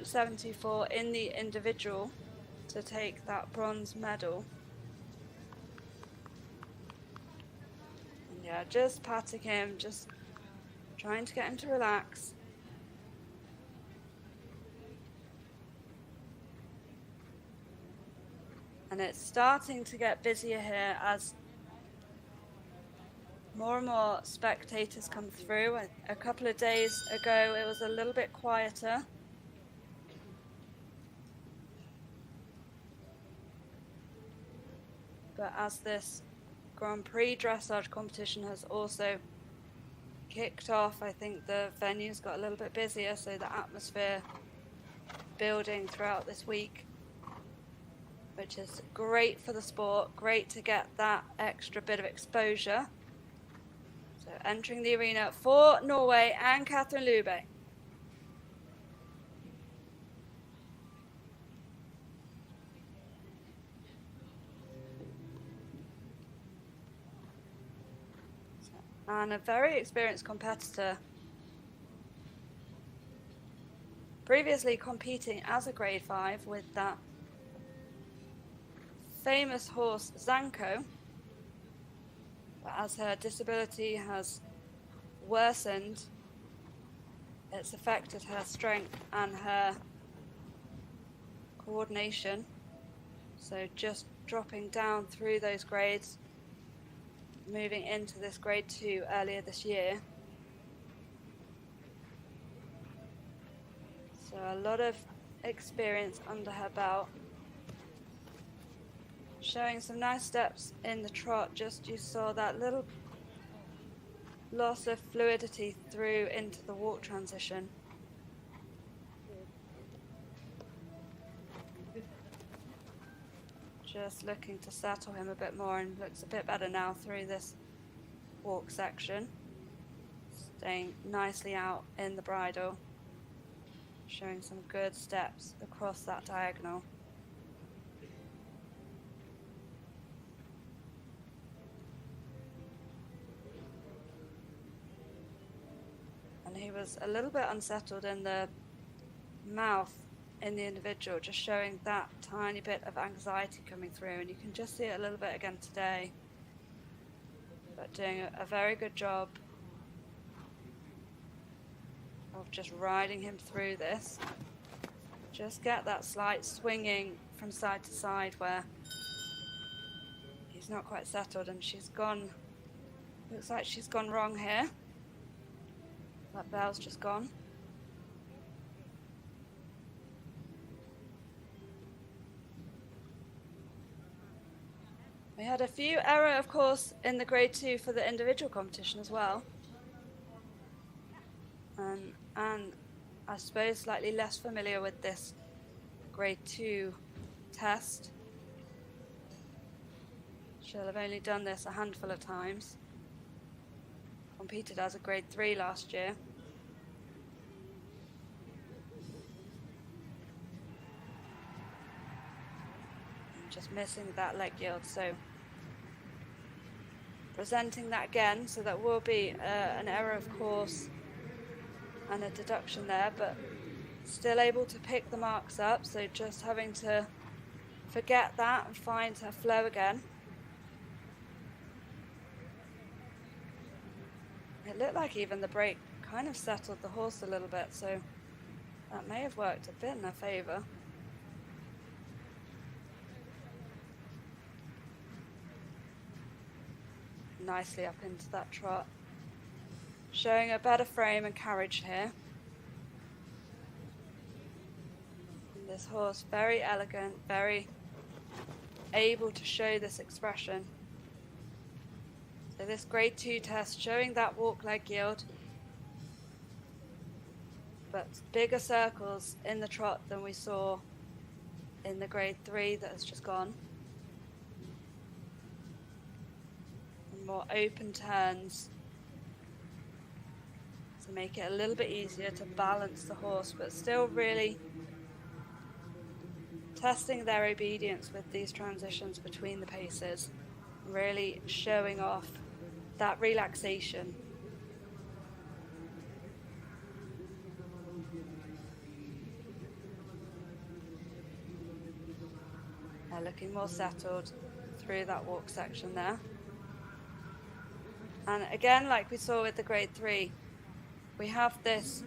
74 in the individual to take that bronze medal. And yeah, just patting him, just trying to get him to relax. And it's starting to get busier here as more and more spectators come through. A couple of days ago, it was a little bit quieter. But as this Grand Prix dressage competition has also kicked off, I think the venues got a little bit busier, so the atmosphere building throughout this week, which is great for the sport, great to get that extra bit of exposure. So entering the arena for Norway and Catherine Lube. And a very experienced competitor, previously competing as a grade 5 with that famous horse Zanko. But as her disability has worsened, it's affected her strength and her coordination. So just dropping down through those grades, moving into this grade 2 earlier this year. So a lot of experience under her belt. Showing some nice steps in the trot. Just you saw that little loss of fluidity through into the walk transition. Just looking to settle him a bit more, and looks a bit better now through this walk section. Staying nicely out in the bridle. Showing some good steps across that diagonal. And he was a little bit unsettled in the mouth in the individual, just showing that tiny bit of anxiety coming through, and you can just see it a little bit again today. But doing a very good job of just riding him through this. Just get that slight swinging from side to side where he's not quite settled, and she's gone, looks like she's gone wrong here. That bell's just gone. We had a few error, of course, in the grade 2 for the individual competition as well. And I suppose slightly less familiar with this grade 2 test. She'll have only done this a handful of times. Competed as a grade 3 last year. And just missing that leg yield, so presenting that again, so that will be an error, of course, and a deduction there, but still able to pick the marks up, so just having to forget that and find her flow again. It looked like even the break kind of settled the horse a little bit, so that may have worked a bit in her favour. Nicely up into that trot. Showing a better frame and carriage here. And this horse, very elegant, very able to show this expression. So this grade 2 test showing that walk leg yield, but bigger circles in the trot than we saw in the grade 3 that has just gone. And more open turns to make it a little bit easier to balance the horse, but still really testing their obedience with these transitions between the paces, really showing off that relaxation. looking more settled through that walk section there. And again, like we saw with the grade 3, we have this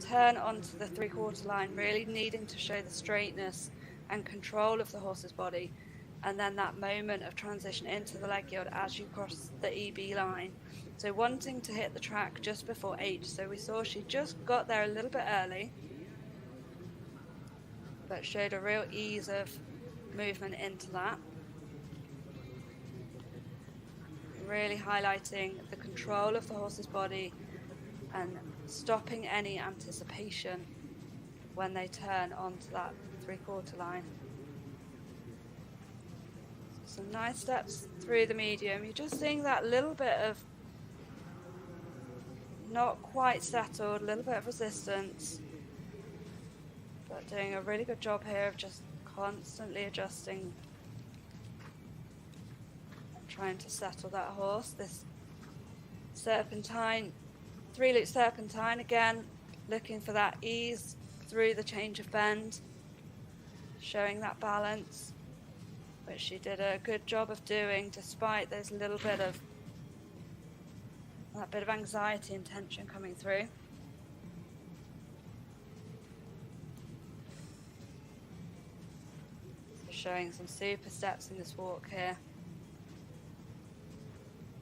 turn onto the 3/4 line, really needing to show the straightness and control of the horse's body, and then that moment of transition into the leg yield as you cross the EB line. So wanting to hit the track just before H. So we saw she just got there a little bit early, but showed a real ease of movement into that. Really highlighting the control of the horse's body and stopping any anticipation when they turn onto that 3/4 line. Some nice steps through the medium. You're just seeing that little bit of not quite settled, a little bit of resistance, but doing a really good job here of just constantly adjusting, trying to settle that horse. This serpentine, 3-loop serpentine, again looking for that ease through the change of bend, showing that balance, which she did a good job of doing despite there's a little bit of that bit of anxiety and tension coming through. So showing some super steps in this walk here.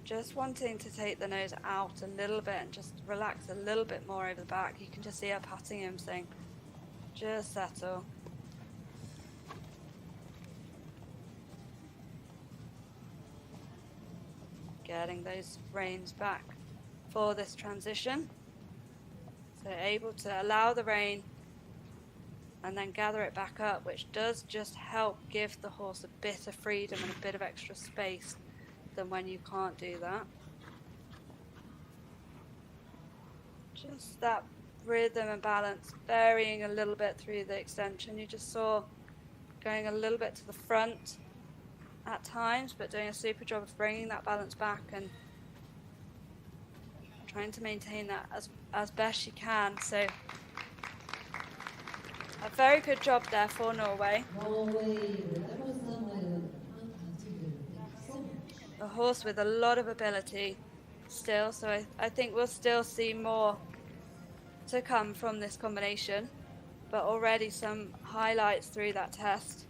Just wanting to take the nose out a little bit and just relax a little bit more over the back. You can just see her patting him, saying, just settle. Getting those reins back for this transition. So able to allow the rein and then gather it back up, which does just help give the horse a bit of freedom and a bit of extra space than when you can't do that. Just that rhythm and balance varying a little bit through the extension. You just saw going a little bit to the front at times, but doing a super job of bringing that balance back and trying to maintain that as best she can. So a very good job there for Norway. A horse with a lot of ability still, so I think we'll still see more to come from this combination, but already some highlights through that test.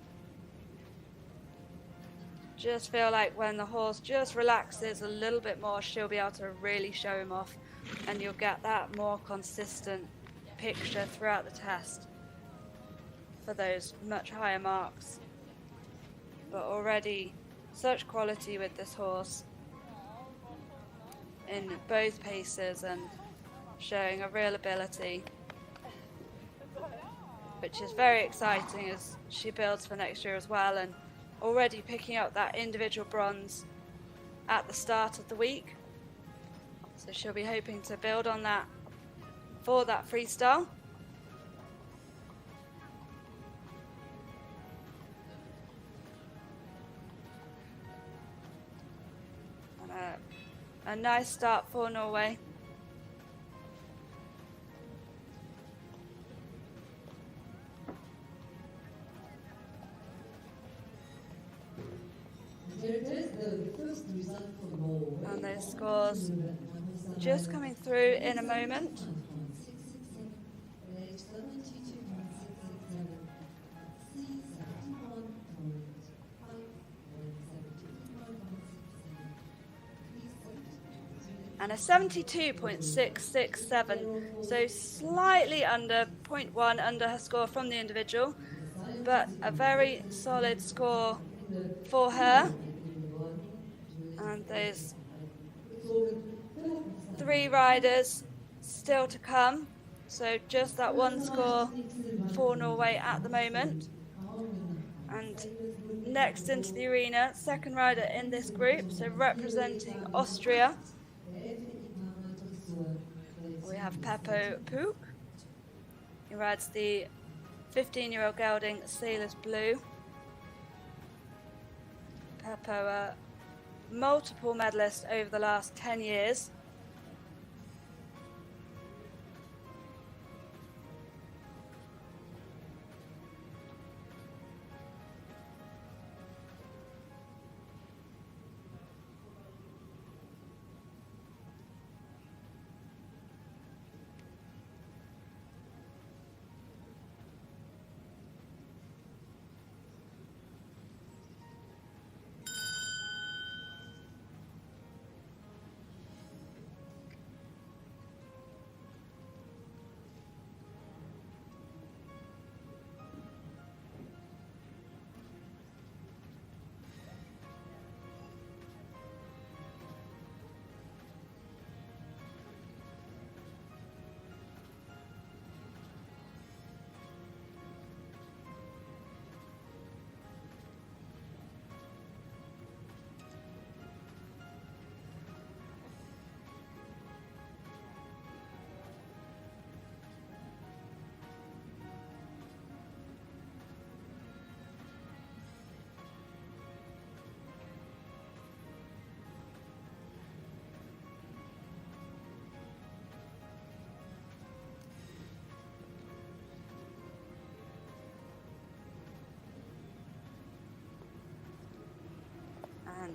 Just feel like when the horse just relaxes a little bit more, she'll be able to really show him off, and you'll get that more consistent picture throughout the test for those much higher marks. But already such quality with this horse in both paces and showing a real ability, which is very exciting as she builds for next year as well, and already picking up that individual bronze at the start of the week. So she'll be hoping to build on that for that freestyle. And a nice start for Norway. And those scores just coming through in a moment. And a 72.667, so slightly under 0.1 under her score from the individual, but a very solid score for her. And there's 3 riders still to come, so just that one score for Norway at the moment. And next into the arena, second rider in this group, so representing Austria, we have Peppo Pook. He rides the 15-year-old gelding Sailor's Blue. Peppo, multiple medalist over the last 10 years.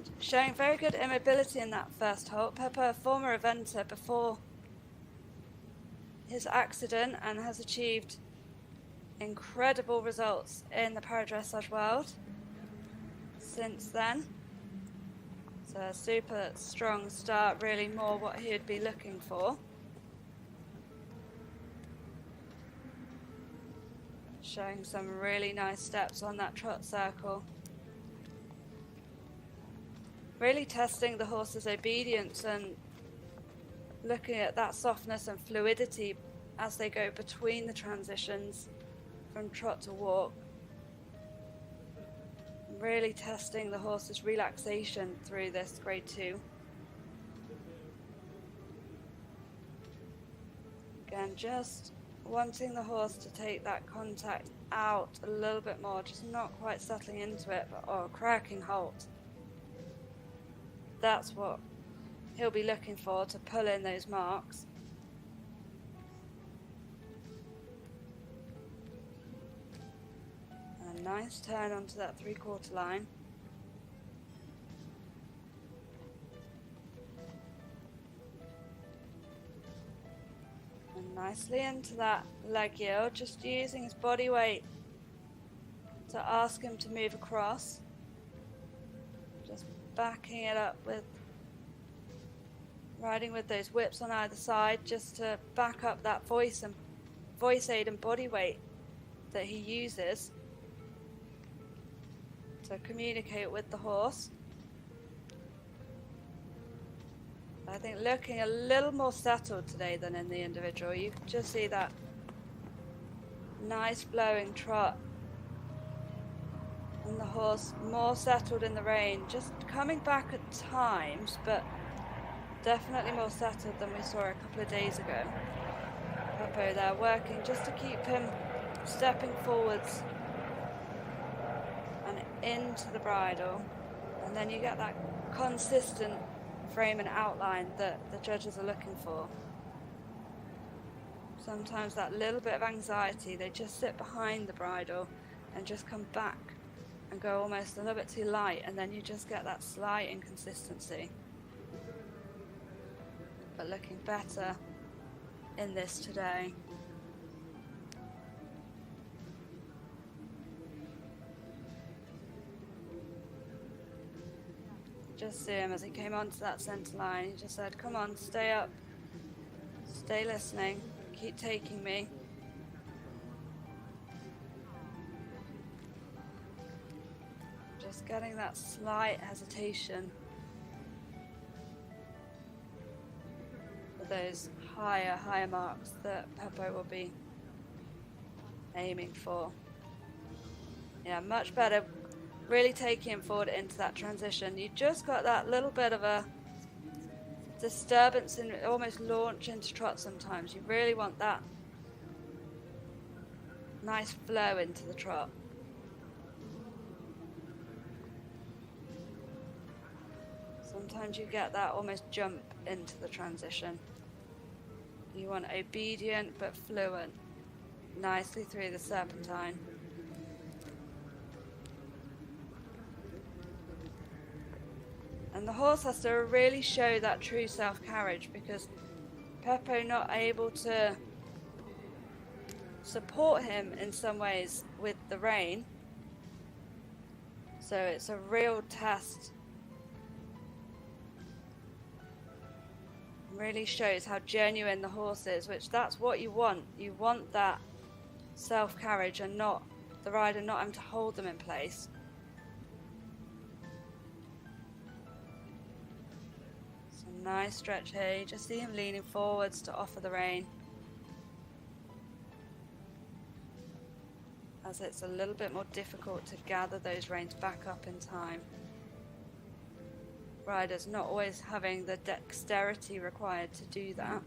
And showing very good immobility in that first halt. Pepper, a former eventer before his accident, and has achieved incredible results in the para-dressage world since then. So a super strong start, really more what he would be looking for. Showing some really nice steps on that trot circle. Really testing the horse's obedience and looking at that softness and fluidity as they go between the transitions from trot to walk. Really testing the horse's relaxation through this grade 2. Again, just wanting the horse to take that contact out a little bit more, just not quite settling into it, but oh, cracking halt. That's what he'll be looking for, to pull in those marks. And a nice turn onto that 3/4 line. And nicely into that leg yield, just using his body weight to ask him to move across. Just backing it up with riding with those whips on either side, just to back up that voice aid and body weight that he uses to communicate with the horse. I think looking a little more settled today than in the individual. You can just see that nice flowing trot and the horse more settled in the rein, just coming back at times, but definitely more settled than we saw a couple of days ago. Peppo there working just to keep him stepping forwards and into the bridle, and then you get that consistent frame and outline that the judges are looking for. Sometimes that little bit of anxiety, they just sit behind the bridle and just come back and go almost a little bit too light, and then you just get that slight inconsistency. But looking better in this today. Just see him as he came onto that centre line. He just said, "Come on, stay up, stay listening, keep taking me." Just getting that slight hesitation for those higher marks that Peppo will be aiming for. Yeah, much better. Really taking him forward into that transition. You just got that little bit of a disturbance and almost launch into trot sometimes. You really want that nice flow into the trot. Sometimes you get that almost jump into the transition. You want obedient but fluent, nicely through the serpentine. And the horse has to really show that true self-carriage, because Peppo not able to support him in some ways with the rein. So it's a real test. Really shows how genuine the horse is, which that's what you want. You want that self-carriage and not the rider not having to hold them in place. Nice stretch here. You just see him leaning forwards to offer the rein, as it's a little bit more difficult to gather those reins back up in time. Riders not always having the dexterity required to do that.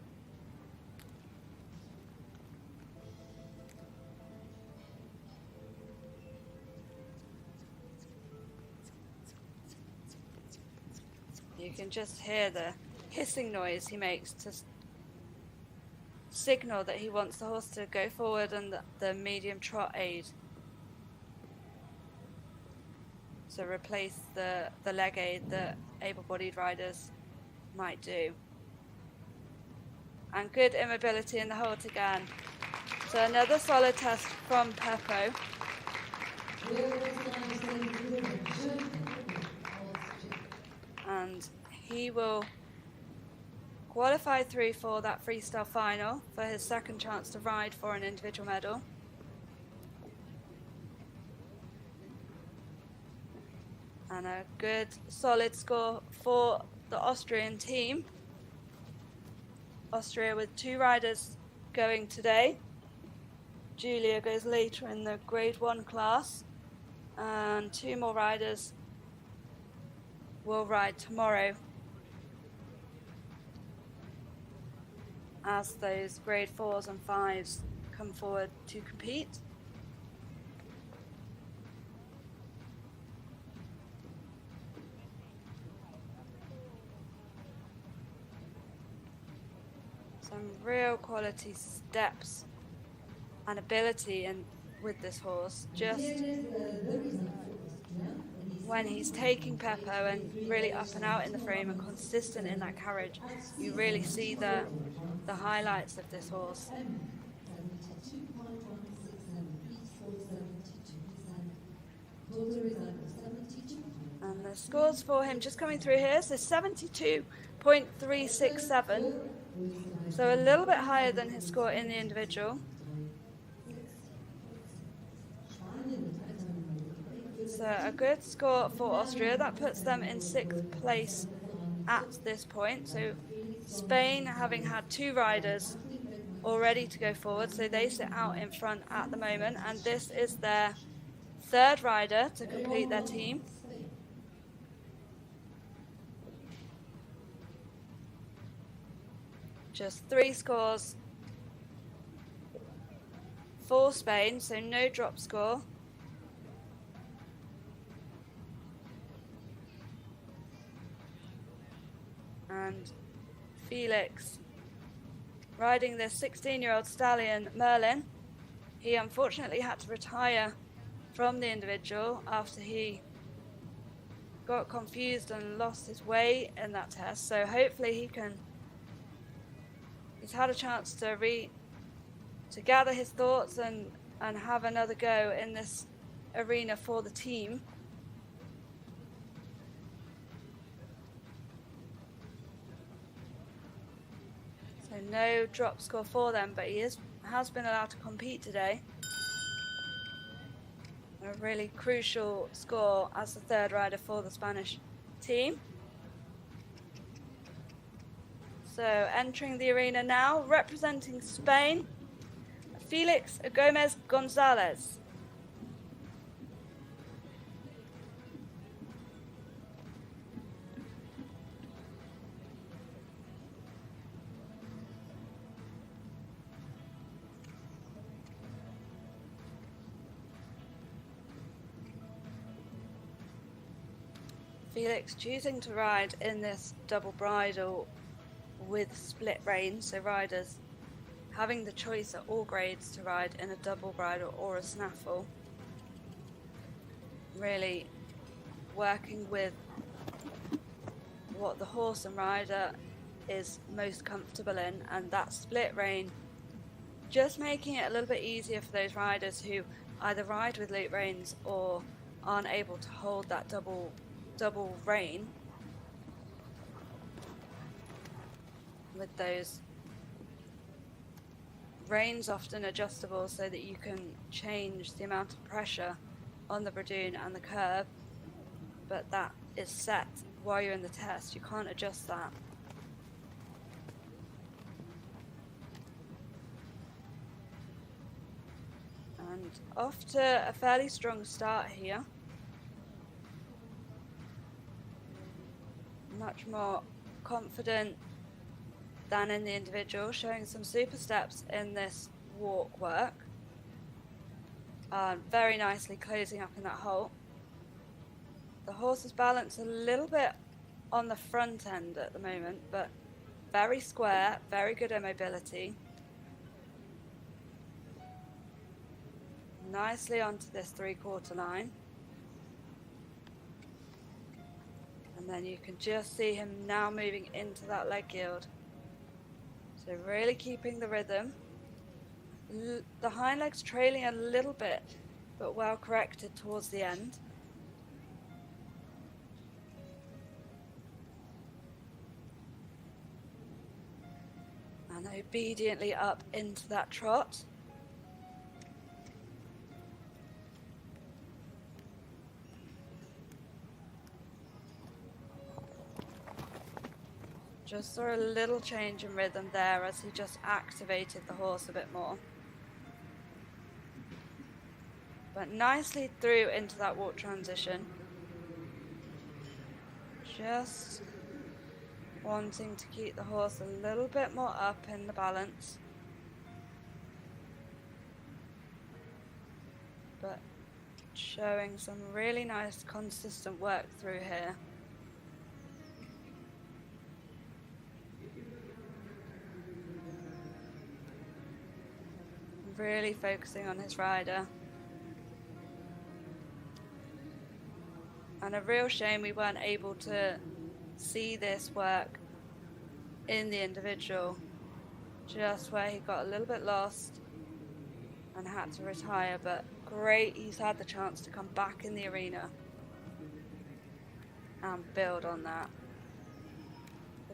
You can just hear the hissing noise he makes to signal that he wants the horse to go forward and the medium trot aid So replace the leg aid that able-bodied riders might do. And good immobility in the hold again. So another solid test from Peppo. And he will qualify through for that freestyle final for his second chance to ride for an individual medal. And a good solid score for the Austrian team. Austria with 2 riders going today. Julia goes later in the grade 1 class, and 2 more riders will ride tomorrow as those grade 4s and 5s come forward to compete. Some real quality steps and ability with this horse. Just when he's taking Peppo and really up and out in the frame and consistent in that carriage, you really see the highlights of this horse. And the scores for him just coming through here, so 72.367. So a little bit higher than his score in the individual. So a good score for Austria. That puts them in 6th place at this point. So Spain, having had 2 riders all ready to go forward, so they sit out in front at the moment, and this is their 3rd rider to complete their team. Just 3 scores for Spain, so no drop score. And Felix riding this 16-year-old stallion, Merlin. He unfortunately had to retire from the individual after he got confused and lost his way in that test. So hopefully he's had a chance to gather his thoughts and have another go in this arena for the team. So no drop score for them, but he has been allowed to compete today. A really crucial score as the 3rd rider for the Spanish team. So entering the arena now, representing Spain, Felix Gomez Gonzalez. Felix choosing to ride in this double bridle with split rein, so riders having the choice at all grades to ride in a double bridle or a snaffle. Really working with what the horse and rider is most comfortable in, and that split rein, just making it a little bit easier for those riders who either ride with loop reins or aren't able to hold that double rein, with those reins often adjustable so that you can change the amount of pressure on the bradoon and the curb, but that is set while you're in the test. You can't adjust that. And off to a fairly strong start here. Much more confident than in the individual, showing some super steps in this walk work. Very nicely closing up in that hole. The horse's balance a little bit on the front end at the moment, but very square, very good immobility. Nicely onto this 3/4 line. And then you can just see him now moving into that leg yield. So really keeping the rhythm. The hind legs trailing a little bit, but well corrected towards the end. And obediently up into that trot. Just saw a little change in rhythm there as he just activated the horse a bit more. But nicely through into that walk transition. Just wanting to keep the horse a little bit more up in the balance. But showing some really nice consistent work through here. Really focusing on his rider. And a real shame we weren't able to see this work in the individual, just where he got a little bit lost and had to retire, but great he's had the chance to come back in the arena and build on that.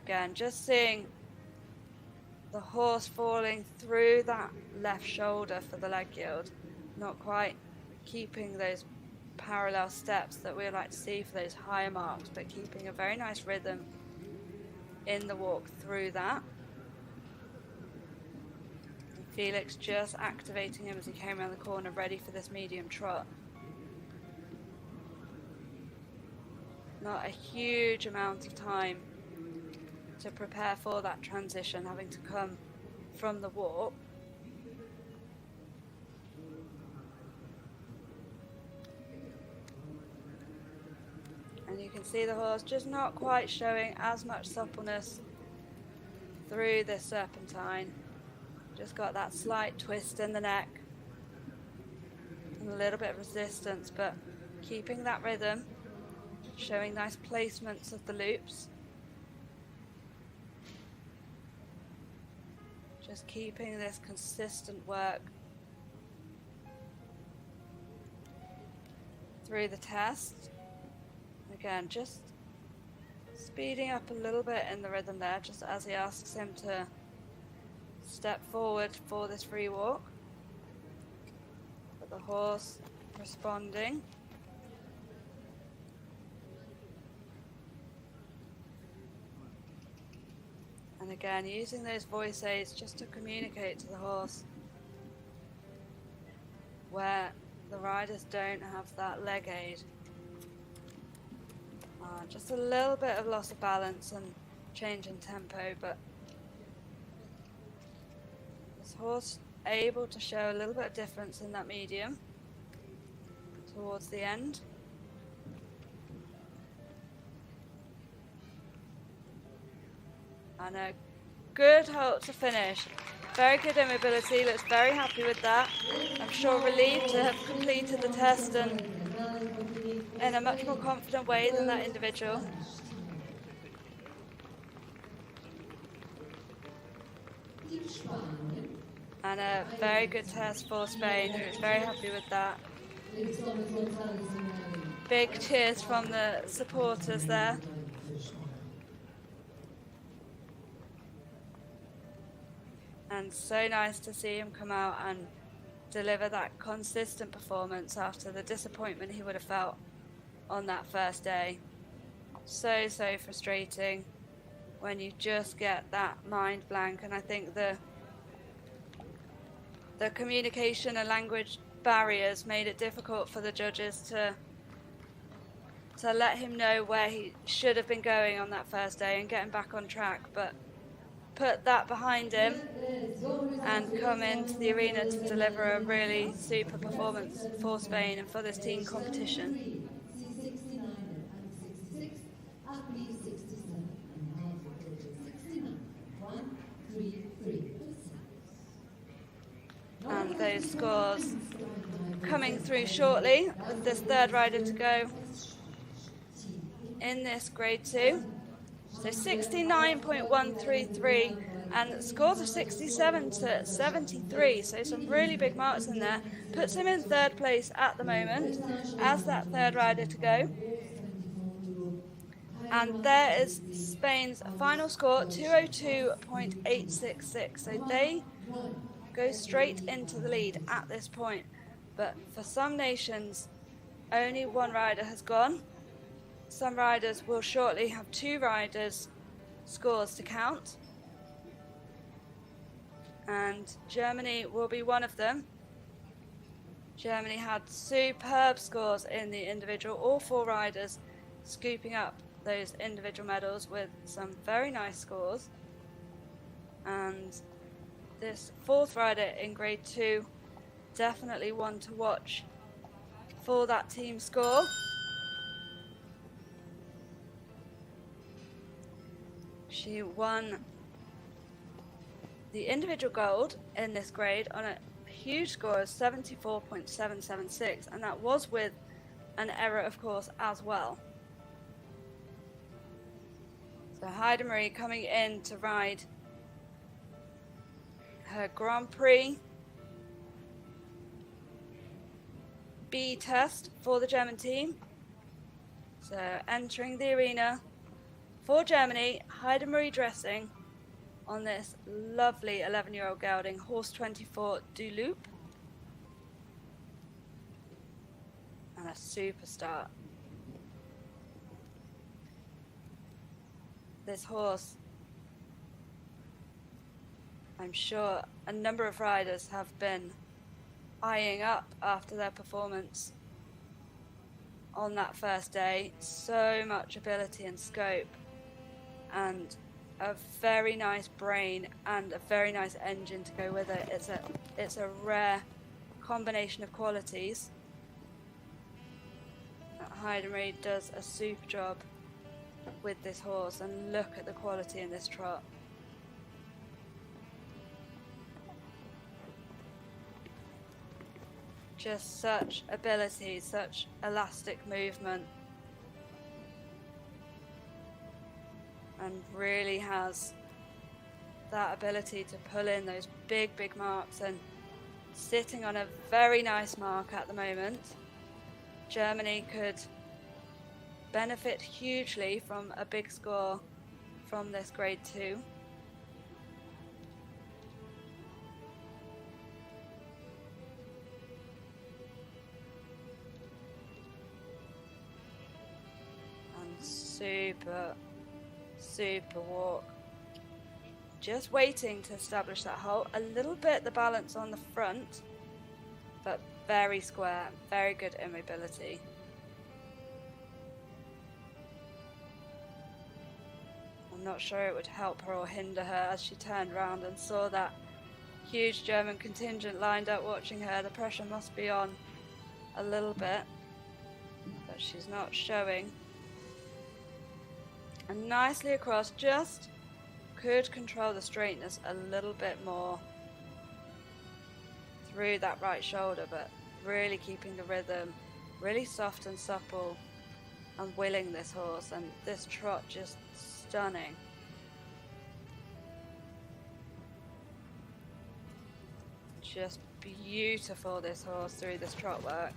Again, just seeing the horse falling through that left shoulder for the leg yield, not quite keeping those parallel steps that we like to see for those higher marks, but keeping a very nice rhythm in the walk through that. And Felix just activating him as he came around the corner, ready for this medium trot. Not a huge amount of time to prepare for that transition, having to come from the walk. And you can see the horse just not quite showing as much suppleness through this serpentine. Just got that slight twist in the neck and a little bit of resistance, but keeping that rhythm, showing nice placements of the loops. Just keeping this consistent work through the test. Again, just speeding up a little bit in the rhythm there, just as he asks him to step forward for this free walk. But the horse responding. And again, using those voice aids just to communicate to the horse where the riders don't have that leg aid. Just a little bit of loss of balance and change in tempo, but this horse able to show a little bit of difference in that medium towards the end. And a good halt to finish. Very good immobility, looks very happy with that. I'm sure relieved to have completed the test and in a much more confident way than that individual. And a very good test for Spain, who is very happy with that. Big cheers from the supporters there. And so nice to see him come out and deliver that consistent performance after the disappointment he would have felt on that first day. So frustrating when you just get that mind blank, and I think the communication and language barriers made it difficult for the judges to let him know where he should have been going on that first day and get him back on track, but put that behind him and come into the arena to deliver a really super performance for Spain and for this team competition. And those scores coming through shortly with this third rider to go. in this grade 2. So 69.133 and scores of 67 to 73. So some really big marks in there. Puts him in 3rd place at the moment as that 3rd rider to go. And there is Spain's final score, 202.866. So they go straight into the lead at this point. But for some nations, only one rider has gone. Some riders will shortly have 2 riders' scores to count. And Germany will be one of them. Germany had superb scores in the individual, all 4 riders scooping up those individual medals with some very nice scores. And this 4th rider in grade 2, definitely one to watch for that team score. She won the individual gold in this grade on a huge score of 74.776, and that was with an error, of course, as well. So Heidemarie coming in to ride her Grand Prix B test for the German team. So entering the arena for Germany, Heidemarie Dressing on this lovely 11-year-old gelding, horse 24 Du Loop. And a super start. This horse, I'm sure a number of riders have been eyeing up after their performance on that first day. So much ability and scope, and a very nice brain and a very nice engine to go with it. It's a rare combination of qualities. Heidemarie does a super job with this horse, and look at the quality in this trot. Just such ability, such elastic movement, and really has that ability to pull in those big marks, and sitting on a very nice mark at the moment. Germany could benefit hugely from a big score from this grade 2. And super walk. Just waiting to establish that hole. A little bit the balance on the front, but very square, very good immobility. I'm not sure it would help her or hinder her as she turned round and saw that huge German contingent lined up watching her. The pressure must be on a little bit, but she's not showing. And nicely across, just could control the straightness a little bit more through that right shoulder, but really keeping the rhythm, really soft and supple and willing, this horse. And this trot just stunning. Just beautiful, this horse, through this trot work.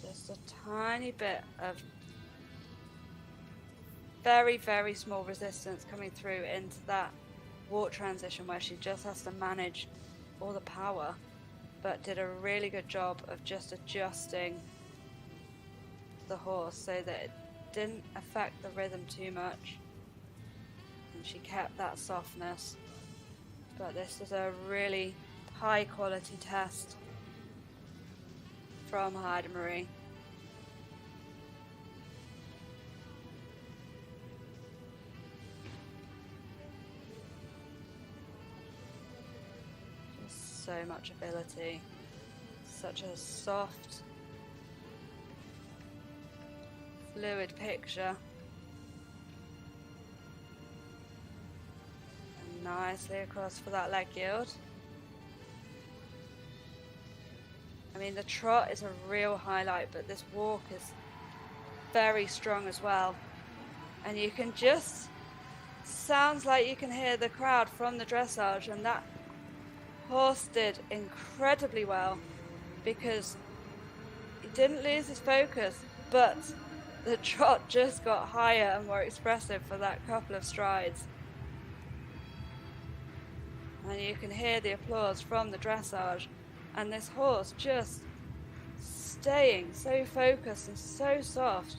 Just a tiny bit of very small resistance coming through into that walk transition where she just has to manage all the power, but did a really good job of just adjusting the horse so that it didn't affect the rhythm too much, and she kept that softness. But this is a really high quality test from Heidemarie. Just so much ability, such a soft, fluid picture. A nicely across for that leg yield. I mean, the trot is a real highlight, but this walk is very strong as well. And you can just, sounds like you can hear the crowd from the dressage, and that horse did incredibly well because he didn't lose his focus, but the trot just got higher and more expressive for that couple of strides. And you can hear the applause from the dressage, and this horse just staying so focused and so soft.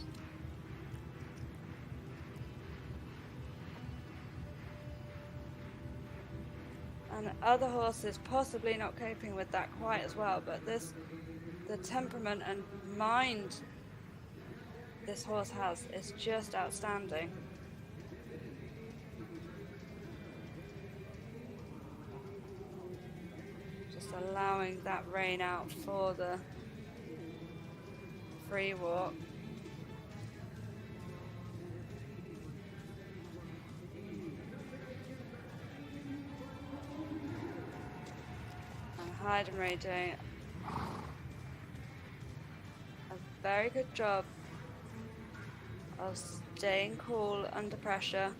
And other horses possibly not coping with that quite as well, but the temperament and mind this horse has is just outstanding. Just allowing that rein out for the free walk. And Heidenreich doing a very good job of staying cool under pressure.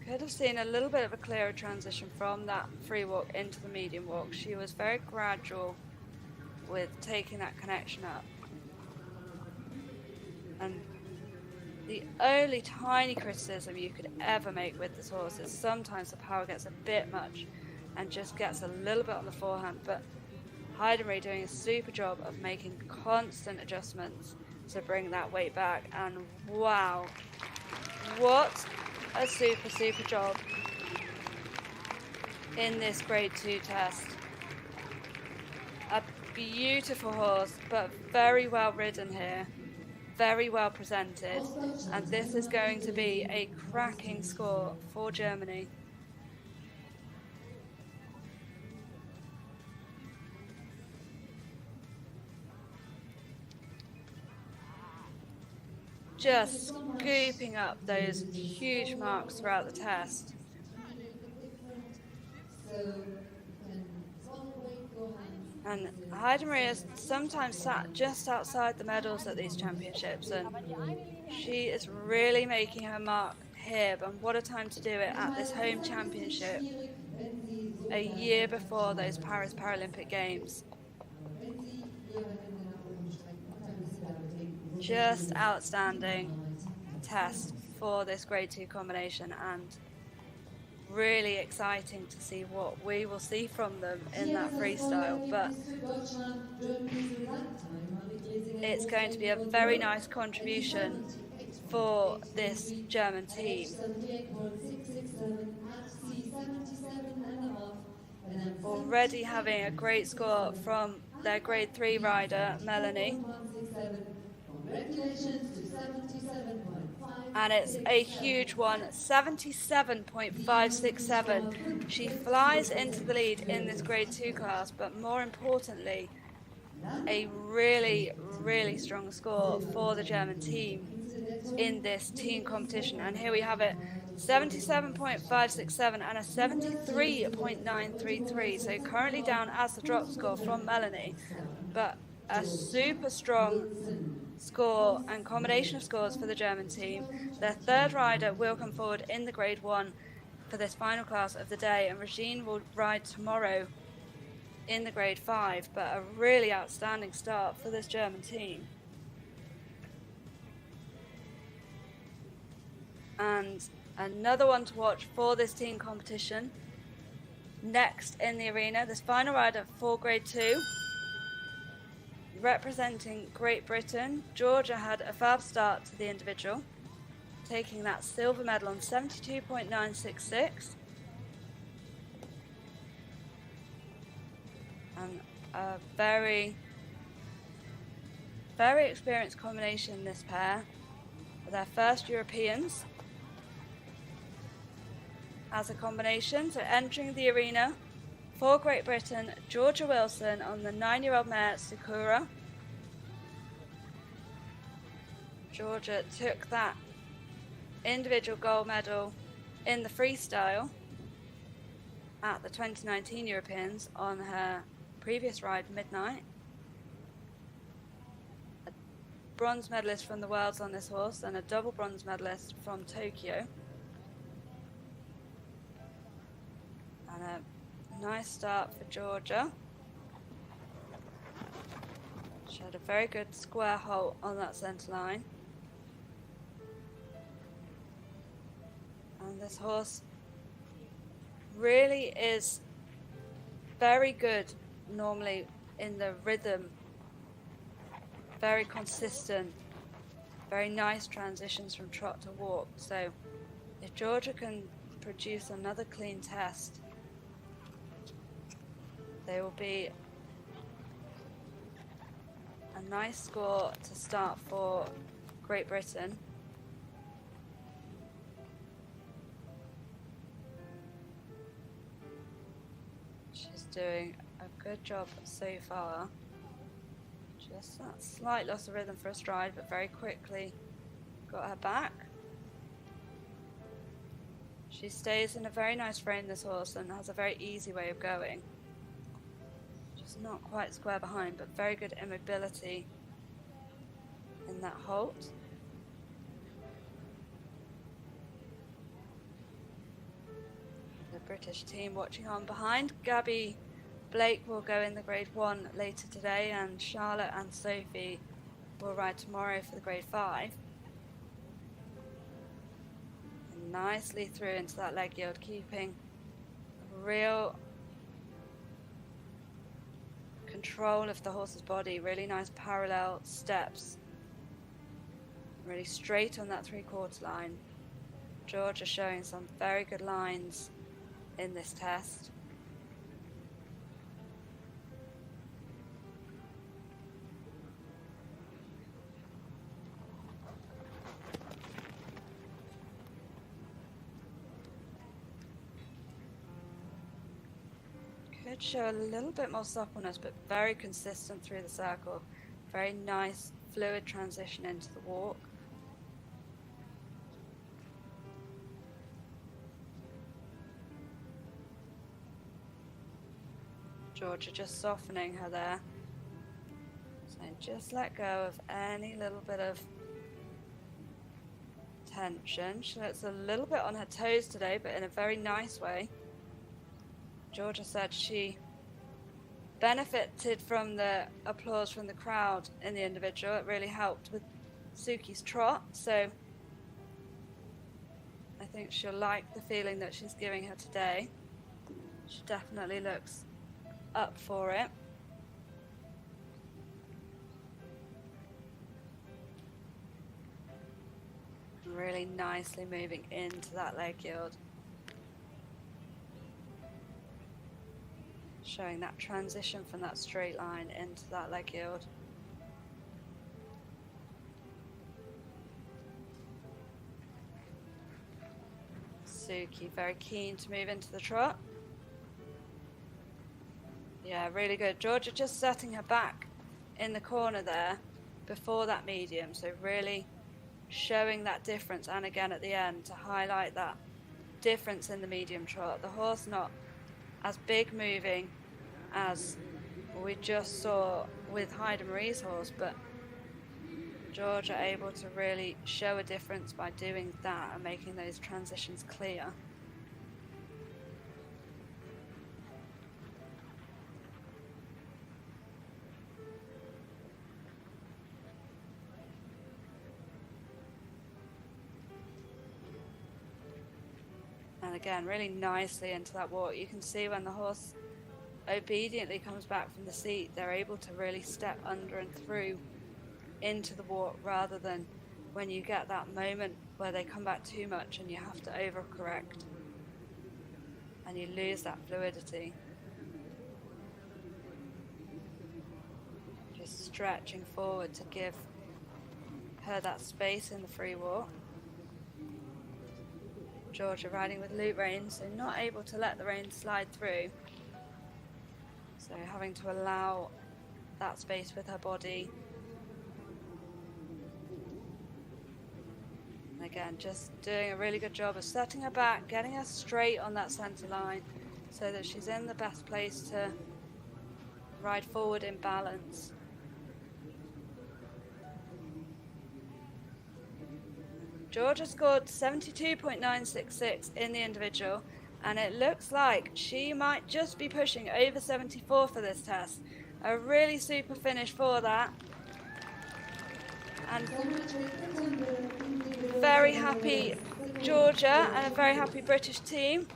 Could have seen a little bit of a clearer transition from that free walk into the medium walk. She was very gradual with taking that connection up. And the only tiny criticism you could ever make with this horse is sometimes the power gets a bit much and just gets a little bit on the forehand, but Heidenreich doing a super job of making constant adjustments to bring that weight back, and wow, what a super job in this grade 2 test. A beautiful horse, but very well ridden here, very well presented, and this is going to be a cracking score for Germany. Just scooping up those huge marks throughout the test. And Heidenreich has sometimes sat just outside the medals at these championships, and she is really making her mark here. And what a time to do it at this home championship a year before those Paris Paralympic Games. Just outstanding test for this grade 2 combination, and really exciting to see what we will see from them in that freestyle. But it's going to be a very nice contribution for this German team. Already having a great score from their grade 3 rider, Melanie. And it's a huge one, 77.567. She flies into the lead in this grade 2 class, but more importantly, a really strong score for the German team in this team competition. And here we have it, 77.567 and a 73.933. So currently down as the drop score from Melanie, but a super strong score and combination of scores for the German team. Their third rider will come forward in the grade 1 for this final class of the day, and Regine will ride tomorrow in the grade 5, but a really outstanding start for this German team. And another one to watch for this team competition. Next in the arena, this final rider for grade 2. Representing Great Britain, Georgia had a fab start to the individual, taking that silver medal on 72.966. And a very experienced combination, this pair. Their first Europeans as a combination, so entering the arena for Great Britain, Georgia Wilson on the 9-year-old mare Sakura. Georgia took that individual gold medal in the freestyle at the 2019 Europeans on her previous ride, Midnight. A bronze medalist from the Worlds on this horse and a double bronze medalist from Tokyo. And a nice start for Georgia. She had a very good square halt on that centre line. And this horse really is very good normally in the rhythm. Very consistent, very nice transitions from trot to walk. So if Georgia can produce another clean test, there will be a nice score to start for Great Britain. She's doing a good job so far. Just that slight loss of rhythm for a stride, but very quickly got her back. She stays in a very nice frame, this horse, and has a very easy way of going. Just not quite square behind, but very good immobility in that halt. The British team watching on behind. Gabby Blake will go in the Grade 1 later today, and Charlotte and Sophie will ride tomorrow for the Grade 5. And nicely through into that leg yield, keeping real control of the horse's body, really nice parallel steps, really straight on that 3/4 line. Georgia showing some very good lines in this test. Could show a little bit more suppleness, but very consistent through the circle. Very nice fluid transition into the walk. Georgia just softening her there. So just let go of any little bit of tension. She looks a little bit on her toes today, but in a very nice way. Georgia said she benefited from the applause from the crowd in the individual. It really helped with Suki's trot, so I think she'll like the feeling that she's giving her today. She definitely looks up for it. Really nicely moving into that leg yield. Showing that transition from that straight line into that leg yield. Suki very keen to move into the trot. Yeah, really good. Georgia just setting her back in the corner there before that medium, so really showing that difference, and again at the end to highlight that difference in the medium trot. The horse not as big moving as we just saw with Hyder Marie's horse, but Georgia able to really show a difference by doing that and making those transitions clear. And again, really nicely into that walk. You can see when the horse obediently comes back from the seat, they're able to really step under and through into the walk, rather than when you get that moment where they come back too much and you have to overcorrect and you lose that fluidity. Just stretching forward to give her that space in the free walk. Georgia riding with loop reins, so not able to let the reins slide through. So having to allow that space with her body. again, just doing a really good job of setting her back, getting her straight on that centre line so that she's in the best place to ride forward in balance. Georgia scored 72.966 in the individual, and it looks like she might just be pushing over 74 for this test. A really super finish for that. And very happy Georgia and a very happy British team.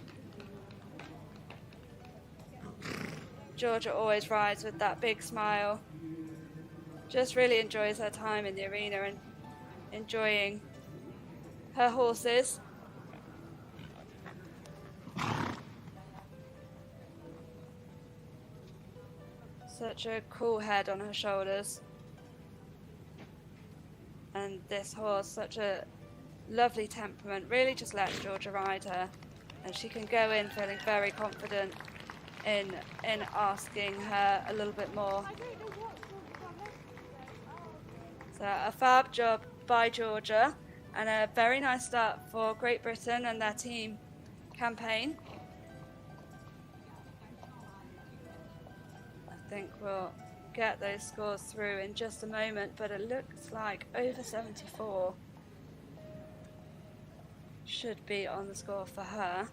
Georgia always rides with that big smile. Just really enjoys her time in the arena and enjoying her horses. Such a cool head on her shoulders. And this horse, such a lovely temperament. Really just let Georgia ride her, and she can go in feeling very confident in asking her a little bit more. So a fab job by Georgia, and a very nice start for Great Britain and their team campaign. I think we'll get those scores through in just a moment, but it looks like over 74 should be on the score for her.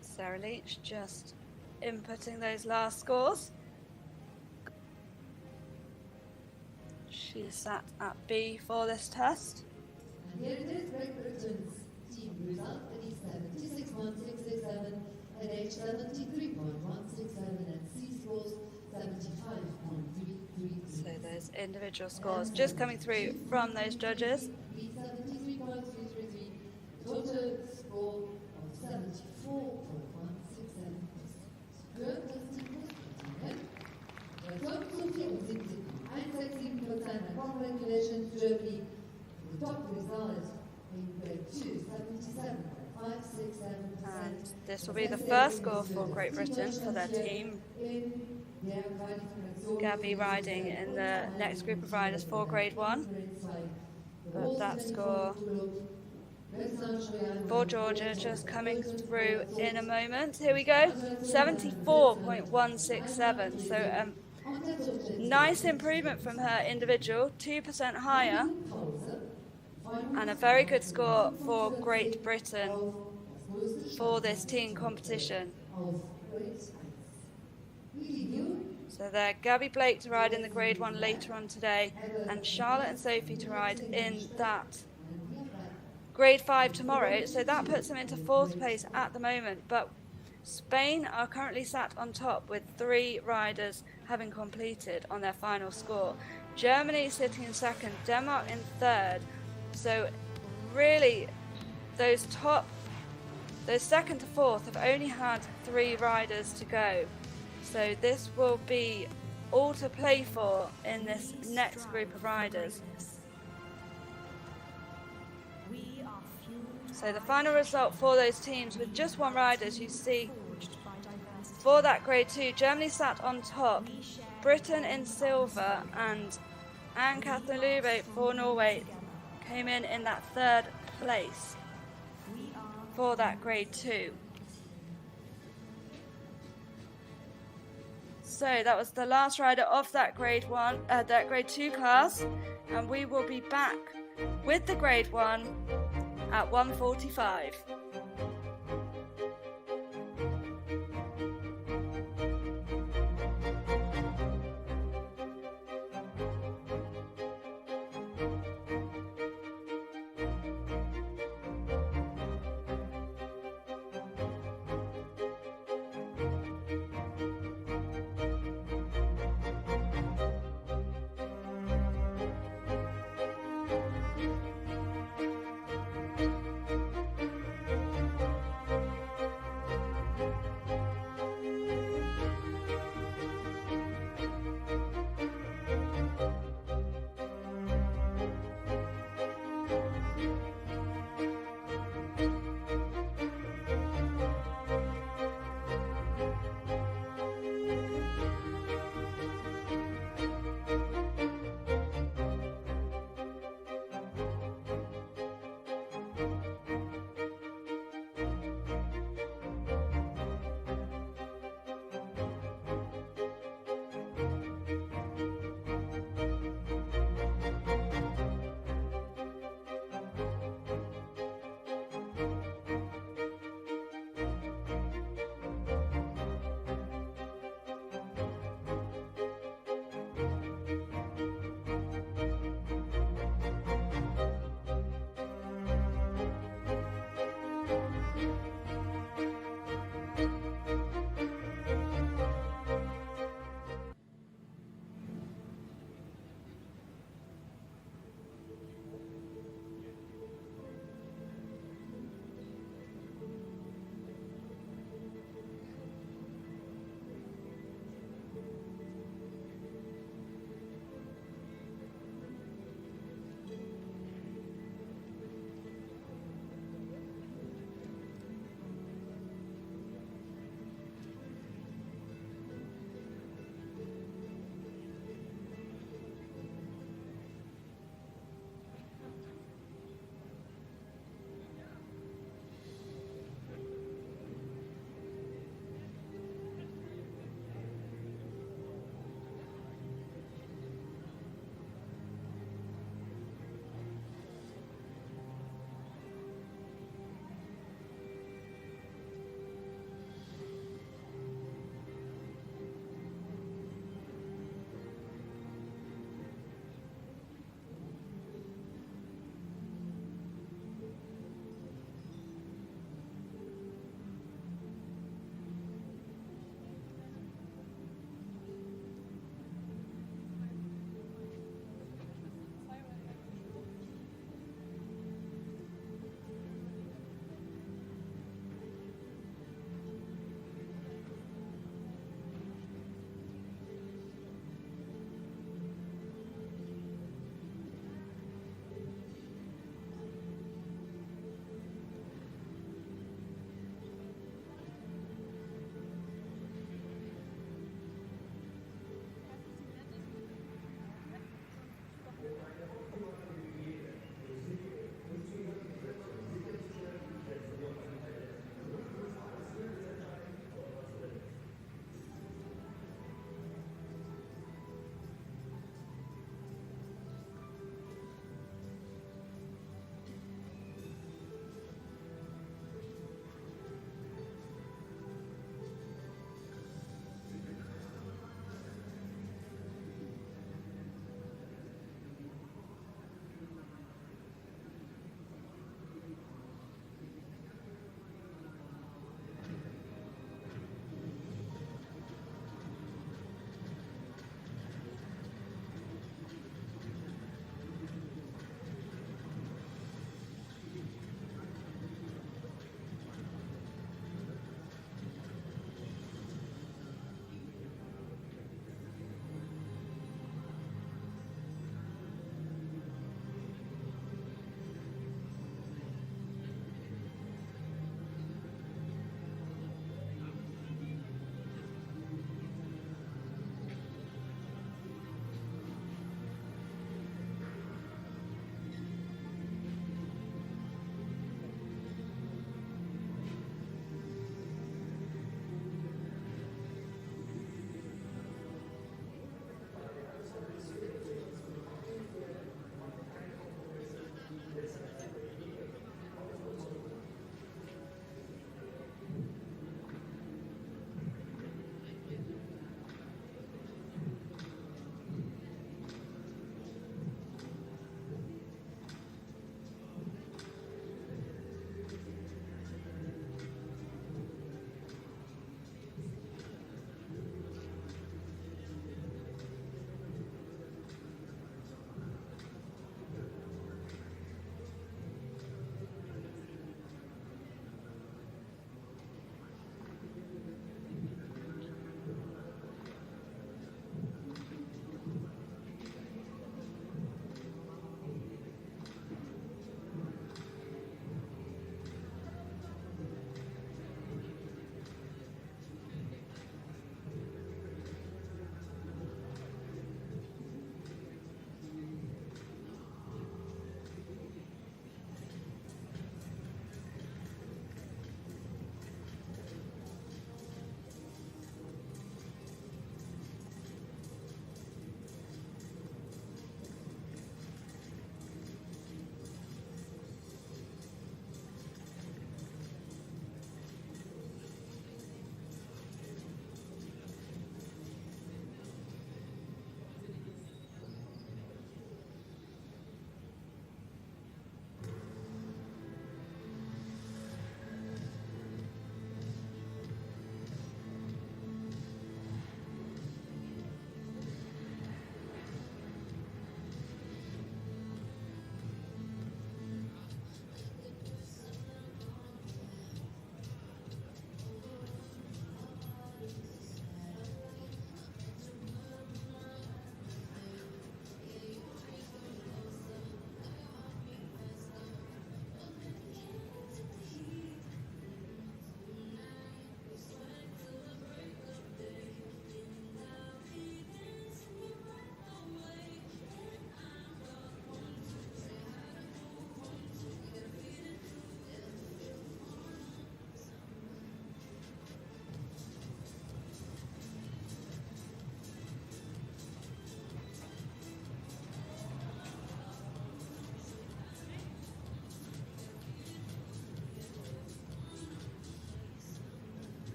Sarah Leach just inputting those last scores. She sat at B for this test. And here it is, Great Britain's team result, E 76.667, and H 73.167, and C scores 75.333. So those individual scores just coming through from those judges. B 73.333, total score of 74.167. Good, das Team Großbritannien. Der Top zu 167%, and congratulations Germany. The top result in grade 2, 77.567%. And this will be the first score for Great Britain for their team. Gabby riding in the next group of riders for Grade 1. But that score for Georgia just coming through in a moment. Here we go, 74.167. So nice improvement from her individual, 2% higher. And a very good score for Great Britain for this team competition. So there, Gabby Blake to ride in the Grade 1 later on today, and Charlotte and Sophie to ride in that Grade 5 tomorrow. So that puts them into 4th place at the moment. But Spain are currently sat on top with 3 riders having completed on their final score. Germany sitting in 2nd, Denmark in 3rd. So really, those 2nd to 4th have only had 3 riders to go. So this will be all to play for in this next group of riders. So the final result for those teams with just 1 rider, as you see, for that Grade 2, Germany sat on top, Britain in silver, and Anne-Catherine Lube for Norway came in that 3rd place for that Grade 2. So that was the last rider of that Grade 2 class, and we will be back with the Grade 1 at 1:45.